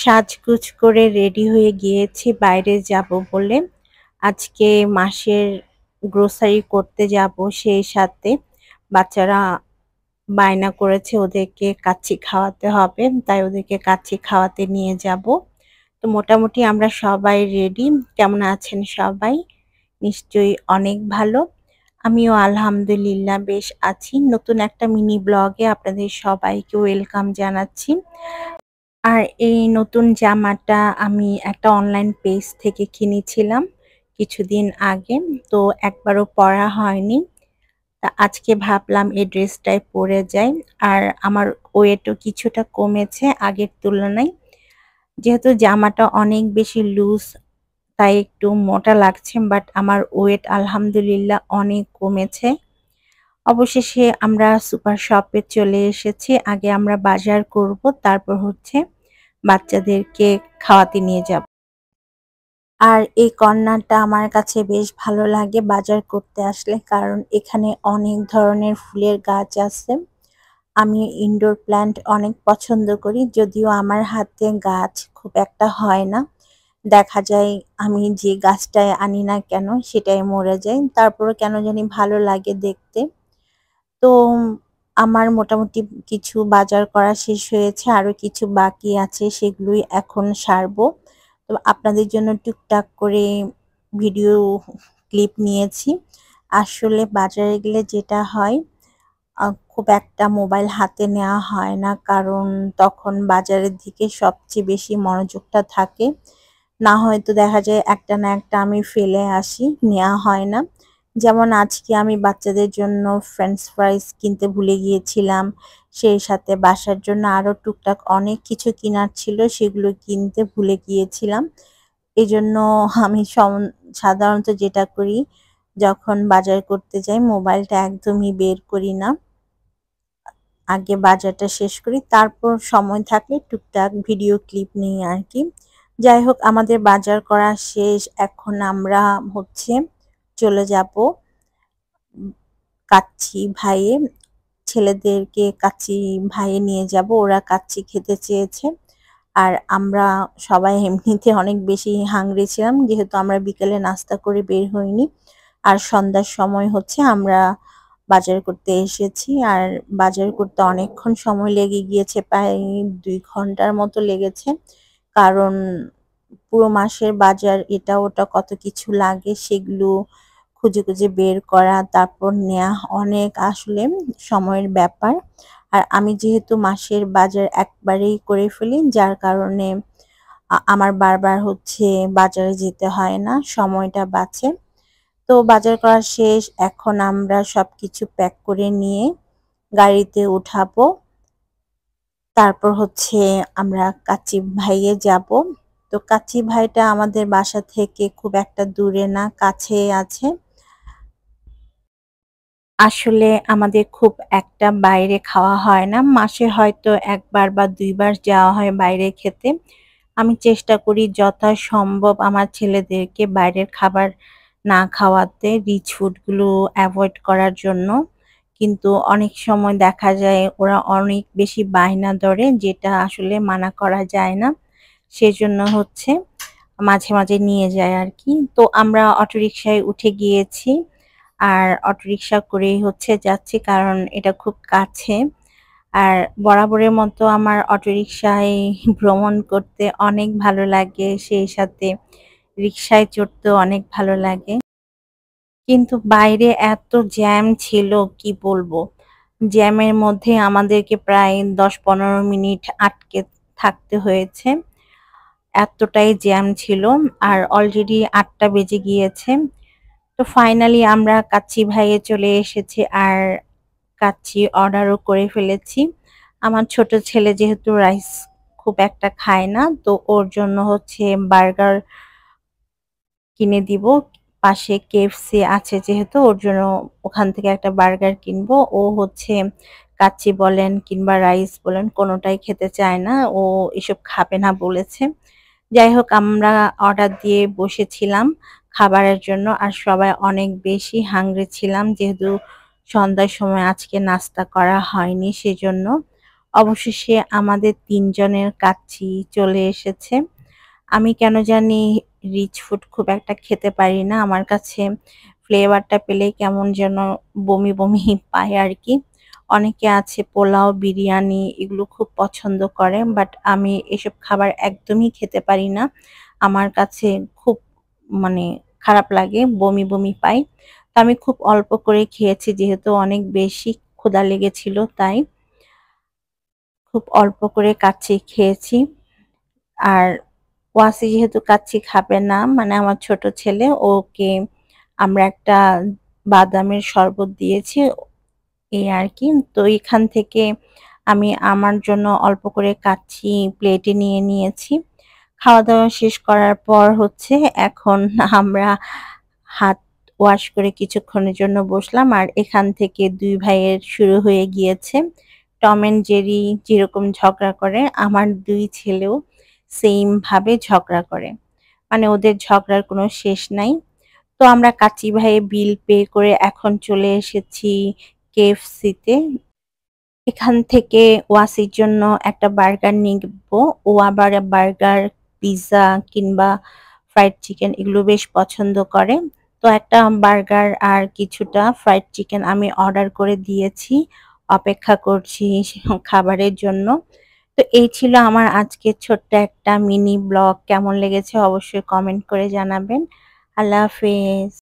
সাজগোজ করে রেডি হয়ে গিয়েছি বাইরে যাব বলে। আজকে মাসের গ্রোসারি করতে যাব, সেই সাথে বাচ্চারা বায়না করেছে ওদেরকে কাচ্চি খাওয়াতে হবে। তাই ওদেরকে কাচ্চি খাওয়াতে নিয়ে যাব। তো মোটামুটি আমরা সবাই রেডি। কেমন আছেন সবাই? নিশ্চয়ই অনেক ভালো। আমিও আলহামদুলিল্লাহ বেশ আছি। নতুন একটা মিনি ব্লগে আপনাদের সবাইকে ওয়েলকাম জানাচ্ছি। আর এই নতুন জামাটা আমি একটা অনলাইন পেজ থেকে কিনেছিলাম কিছুদিন আগে। তো একবারও পরা হয়নি। তা আজকে ভাবলাম এই ড্রেসটাই পরে যাই। আর আমার ওয়েটও কিছুটা কমেছে আগের তুলনায়। যেহেতু জামাটা অনেক বেশি লুজ, তাই একটু মোটা লাগছে, বাট আমার ওয়েট আলহামদুলিল্লাহ অনেক কমেছে। অবশেষে আমরা সুপার শপে চলে এসেছি। আগে আমরা বাজার করব, তারপর বাচ্চাদেরকে খাওয়াতে নিয়ে যাব। আর এই কর্নারটা আমার কাছে বেশ ভালো লাগে বাজার করতে আসলে, কারণ এখানে অনেক ধরনের ফুলের গাছ আছে। আমি ইনডোর প্ল্যান্ট অনেক পছন্দ করি, যদিও আমার হাতে গাছ খুব একটা হয় না। দেখা যায় আমি যে গাছটায় আনি না কেন সেটাই মরে যায়। তারপরও কেন জানি ভালো লাগে দেখতে। তো আমার মোটামুটি কিছু বাজার করা শেষ হয়েছে, আরো কিছু বাকি আছে, সেগুলোই এখন সারবো। তো আপনাদের জন্য টুকটাক করে ভিডিও ক্লিপ নিয়েছি। আসলে বাজারে গেলে যেটা হয়, খুব একটা মোবাইল হাতে নেওয়া হয় না, কারণ তখন বাজারের দিকে সবচেয়ে বেশি মনোযোগটা থাকে। না হয়তো দেখা যায় একটা না একটা আমি ফেলে আসি, নেওয়া হয় না। যেমন আজকে আমি বাচ্চাদের জন্য ফ্রেঞ্চ ফ্রাইজ কিনতে ভুলে গিয়েছিলাম। সেই সাথে বাসার জন্য আরো টুকটাক অনেক কিছু কেনার ছিল, সেগুলো কিনতে ভুলে গিয়েছিলাম। এজন্য আমি সাধারণত যেটা করি, যখন বাজার করতে যাই মোবাইলটা একদমই বের করি না। আগে বাজারটা শেষ করি, তারপর সময় থাকলে টুকটাক ভিডিও ক্লিপ নিই আর কি। যাই হোক, আমাদের বাজার করা শেষ। এখন আমরা চলে যাব কাচ্চি ভাইয়ে। ছেলেদেরকে কাচ্চি ভাইয়ে নিয়ে যাব, ওরা কাচ্চি খেতে চেয়েছে। আর আমরা সবাই এমনিতে অনেক বেশি হাংরি ছিলাম, যেহেতু আমরা বিকেলে নাস্তা করে বের হইনি। আর সন্ধ্যার সময় আমরা বাজার করতে এসেছি। আর বাজার করতে অনেকক্ষণ সময় লেগে গিয়েছে, প্রায় 2 ঘন্টার মতো লেগেছে। কারণ পুরো মাসের বাজার, এটা ওটা কত কিছু লাগে সেগুলো খুঁজে খুঁজে বের করা, তারপর নেওয়া অনেক আসলে সময়ের ব্যাপার। আর আমি যেহেতু মাসের বাজার একবারেই করে ফেলি, যার কারণে আমার বারবার বাজারে যেতে হয় না, সময়টা বাঁচে। তো বাজার করা শেষ। এখন আমরা সবকিছু প্যাক করে নিয়ে গাড়িতে উঠাবো। তারপর আমরা কাচ্চি ভাইয়ে যাব। তো কাচ্চি ভাইটা আমাদের বাসা থেকে খুব একটা দূরে না, কাছে আছে। আসলে আমাদের খুব একটা বাইরে খাওয়া হয় না। মাসে হয়তো ১ বার বা ২ বার যাওয়া হয় বাইরে খেতে। আমি চেষ্টা করি যথাসম্ভব আমার ছেলেদেরকে বাইরের খাবার না খাওয়াতে, রিচ ফুড গুলো এভয়েড করার জন্য। কিন্তু অনেক সময় দেখা যায় ওরা অনেক বেশি বায়না ধরে, যেটা আসলে মানা করা যায় না। সেজন্য মাঝে মাঝে নিয়ে যায় আর কি। তো আমরা অটোরিকশায় উঠে গিয়েছি। আর অটোরিকশা করেই যাচ্ছি, কারণ এটা খুব কাছে। আর বরাবরের মতো আমার অটোরিকশায় ভ্রমণ করতে অনেক ভালো লাগে, সেই সাথে রিকশায় চড়তেও অনেক ভালো লাগে। কিন্তু বাইরে এত জ্যাম ছিল, কি বলবো। জ্যামের মধ্যে আমাদেরকে প্রায় ১০-১৫ মিনিট আটকে থাকতে হয়েছে। এতটাই জ্যাম ছিল। আর অলরেডি ৮টা বেজে গিয়েছে। তো ফাইনালি আমরা কাচ্চি ভাইয়ে চলে এসেছি, আর কাচ্চি অর্ডারও করে ফেলেছি। আমার ছোট ছেলে যেহেতু রাইস খুব একটা খায় না, তো ওর জন্য বার্গার কিনে দিব। পাশে KFC আছে, যেহেতু ওর জন্য ওখান থেকে একটা বার্গার কিনবো। ও কাচ্চি বলেন কিংবা রাইস বলেন কোনোটাই খেতে চায় না, ও এসব খাবে না বলেছে। যাই হোক, আমরা অর্ডার দিয়ে বসেছিলাম খাবারের জন্য। আর সবাই অনেক বেশি হাংরি ছিলাম, যেহেতু সন্ধ্যার সময় আজকে নাস্তা করা হয়নি, সেজন্য। অবশেষে আমাদের ৩ জনের কাচ্চি চলে এসেছে। আমি কেন জানি রিচ ফুড খুব একটা খেতে পারি না। আমার কাছে ফ্লেভারটা পেলেই কেমন যেন বমি, বমি পায় আরকি। অনেকে আছে পোলাও, বিরিয়ানি এগুলো খুব পছন্দ করে। বাট আমি এসব খাবার একদমই খেতে পারি না। আমার কাছে খুব মানে খারাপ লাগে, বমি, বমি পাই। তো আমি খুব অল্প করে খেয়েছি যেহেতু অনেক বেশি ক্ষুধা লেগেছিল তাই। খুব অল্প করে কাচ্চি খেয়েছি। আর ওয়াসি যেহেতু কাচ্চি খাবে না, মানে আমার ছোট ছেলে, ওকে আমরা একটা বাদামের শরবত দিয়েছি এই আরকি। তো এখান থেকে আমি আমার জন্য অল্প করে কাচ্চি প্লেটে নিয়ে নিয়েছি। খাওয়া-দাওয়া শেষ করার পর হচ্ছে এখন আমরা হাত ওয়াশ করে কিছুক্ষণের জন্য বসলাম। আর এখান থেকে ২ ভাইয়ের শুরু হয়ে গিয়েছে টম অ্যান্ড জেরি যেরকম ঝগড়া করে, আমার ২ ছেলেও সেইম ভাবে ঝগড়া করে। মানে ওদের ঝগড়ার কোনো শেষ নাই। তো আমরা কাচ্চি ভাইয়ে বিল পে করে এখন চলে এসেছি KFC তে। এখান থেকে ওয়াসির জন্য একটা বার্গার নিবো। ও আবার বার্গার, পিজ্জা কিংবা ফ্রাইড চিকেন এগুলো বেশ পছন্দ করে। তো একটা বার্গার আর কিছুটা ফ্রাইড চিকেন আমি অর্ডার করে দিয়েছি। অপেক্ষা করছি খাবারের জন্য। তো এই ছিল আমার আজকের ছোট্ট একটা মিনি ব্লগ। কেমন লেগেছে অবশ্যই কমেন্ট করে জানাবেন। আল্লাহ হাফেজ।